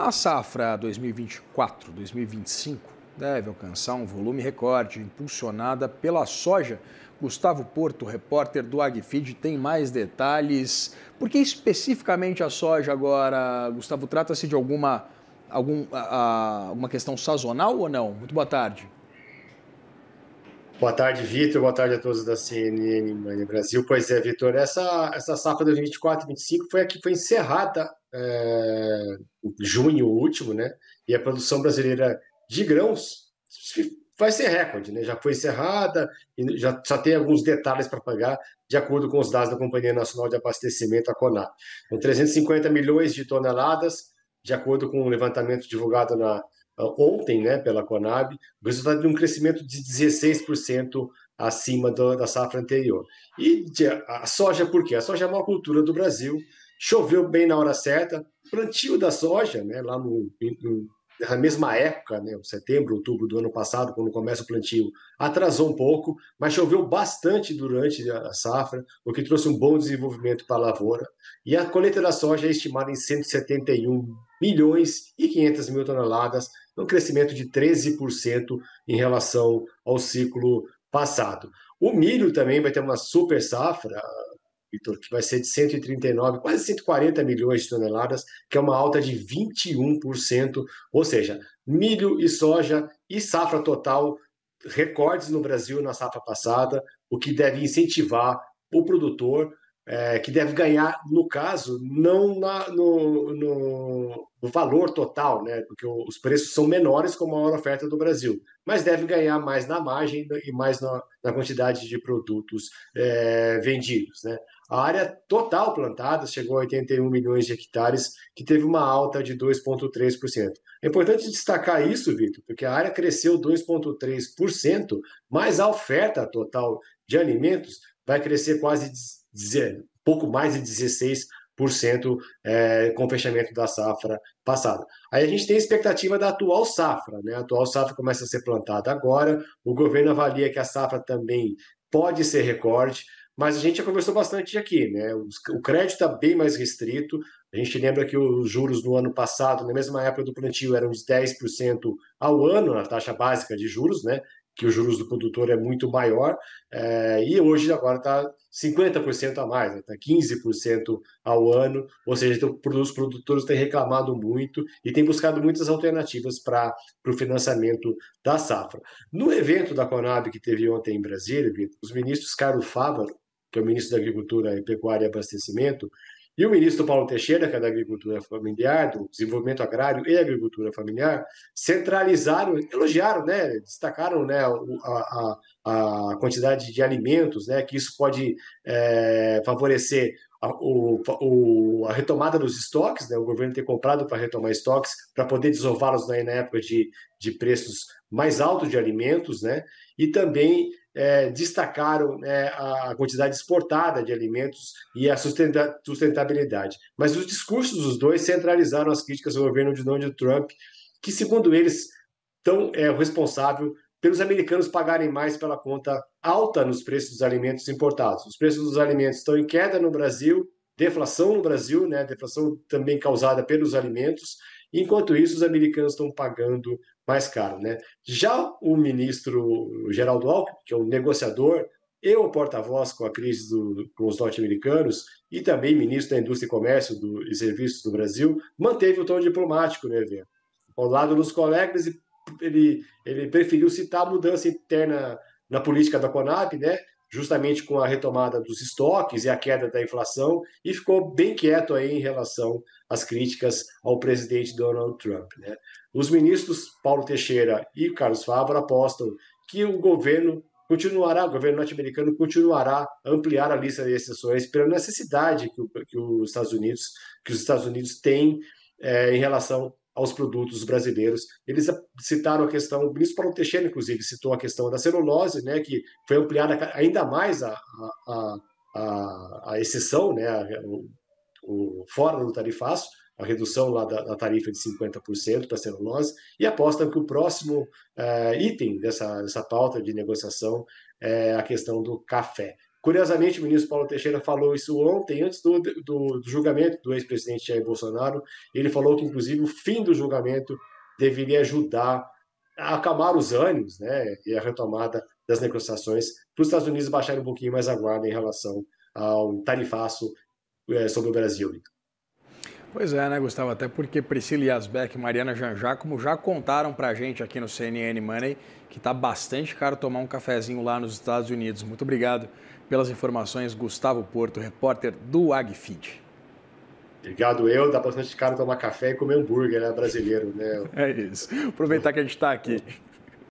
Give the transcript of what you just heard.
A safra 2024-2025 deve alcançar um volume recorde, impulsionada pela soja. Gustavo Porto, repórter do AgFeed, tem mais detalhes. Por que especificamente a soja agora, Gustavo? Trata-se de alguma questão sazonal ou não? Muito boa tarde. Boa tarde, Vitor. Boa tarde a todos da CNN Money Brasil. Pois é, Vitor, essa safra 2024-25 foi a que foi encerrada em junho último, né? E a produção brasileira de grãos vai ser recorde, né? Já foi encerrada e já tem alguns detalhes para pagar, de acordo com os dados da Companhia Nacional de Abastecimento, a CONAB. Com 350 milhões de toneladas, de acordo com o levantamento divulgado ontem, né, pela Conab, o resultado de um crescimento de 16% acima da safra anterior. E a soja, por quê? A soja é uma cultura do Brasil, choveu bem na hora certa, plantio da soja, né, lá na mesma época, né, setembro, outubro do ano passado, quando começa o plantio, atrasou um pouco, mas choveu bastante durante a safra, o que trouxe um bom desenvolvimento para a lavoura. E a colheita da soja é estimada em 171 milhões e 500 mil toneladas, um crescimento de 13% em relação ao ciclo passado. O milho também vai ter uma super safra, Vitor, que vai ser de 139, quase 140 milhões de toneladas, que é uma alta de 21%, ou seja, milho e soja e safra total, recordes no Brasil na safra passada, o que deve incentivar o produtor, que deve ganhar, no caso, não no valor total, né? Porque os preços são menores com a maior oferta do Brasil, mas deve ganhar mais na margem e mais na quantidade de produtos vendidos, né? A área total plantada chegou a 81 milhões de hectares, que teve uma alta de 2,3%. É importante destacar isso, Vitor, porque a área cresceu 2,3%, mas a oferta total de alimentos vai crescer quase pouco mais de 16%, com o fechamento da safra passada. Aí a gente tem a expectativa da atual safra, né? A atual safra começa a ser plantada agora, o governo avalia que a safra também pode ser recorde, mas a gente já conversou bastante aqui, né? O crédito está bem mais restrito. A gente lembra que os juros no ano passado, na mesma época do plantio, eram de 10% ao ano, a taxa básica de juros, né? Que os juros do produtor é muito maior, e hoje agora está 50% a mais, está 15% ao ano, ou seja, então, os produtores têm reclamado muito e têm buscado muitas alternativas para o financiamento da safra. No evento da Conab que teve ontem em Brasília, os ministros Carlos Fávaro, que é o ministro da Agricultura, Pecuária e Abastecimento, e o ministro Paulo Teixeira, que é da Agricultura Familiar, do Desenvolvimento Agrário e Agricultura Familiar, centralizaram, elogiaram, né, destacaram, né, a quantidade de alimentos, né, que isso pode favorecer a retomada dos estoques, né, o governo ter comprado para retomar estoques, para poder desová-los na época de preços mais altos de alimentos, né, e também destacaram, né, a quantidade exportada de alimentos e a sustentabilidade. Mas os discursos dos dois centralizaram as críticas ao governo de Donald Trump, que, segundo eles, é o responsável pelos americanos pagarem mais pela conta alta nos preços dos alimentos importados. Os preços dos alimentos estão em queda no Brasil, deflação no Brasil, né, deflação também causada pelos alimentos. Enquanto isso, os americanos estão pagando mais caro, né? Já o ministro Geraldo Alckmin, que é o negociador e o porta-voz com a crise com os norte-americanos, e também ministro da Indústria e Comércio e Serviços do Brasil, manteve o tom diplomático no evento. Ao lado dos colegas, ele preferiu citar a mudança interna na política da Conab, né? Justamente com a retomada dos estoques e a queda da inflação, e ficou bem quieto aí em relação às críticas ao presidente Donald Trump, né? Os ministros Paulo Teixeira e Carlos Fávaro apostam que o governo norte-americano continuará a ampliar a lista de exceções pela necessidade que os Estados Unidos têm em relação aos produtos brasileiros. Eles citaram a questão, o ministro Paulo Teixeira, inclusive, citou a questão da celulose, né, que foi ampliada ainda mais a exceção, né, fora do tarifaço, a redução lá da tarifa de 50% para a celulose, e apostam que o próximo item dessa pauta de negociação é a questão do café. Curiosamente, o ministro Paulo Teixeira falou isso ontem, antes do julgamento do ex-presidente Jair Bolsonaro. Ele falou que, inclusive, o fim do julgamento deveria ajudar a acalmar os ânimos, né, e a retomada das negociações para os Estados Unidos baixarem um pouquinho mais a guarda em relação ao tarifaço sobre o Brasil. Pois é, né, Gustavo? Até porque Priscila Yasbeck e Mariana Janjá, como já contaram pra gente aqui no CNN Money, que tá bastante caro tomar um cafezinho lá nos Estados Unidos. Muito obrigado pelas informações, Gustavo Porto, repórter do AgFeed. Obrigado eu, dá bastante caro tomar café e comer hambúrguer, né, brasileiro, né? É isso. Aproveitar que a gente está aqui.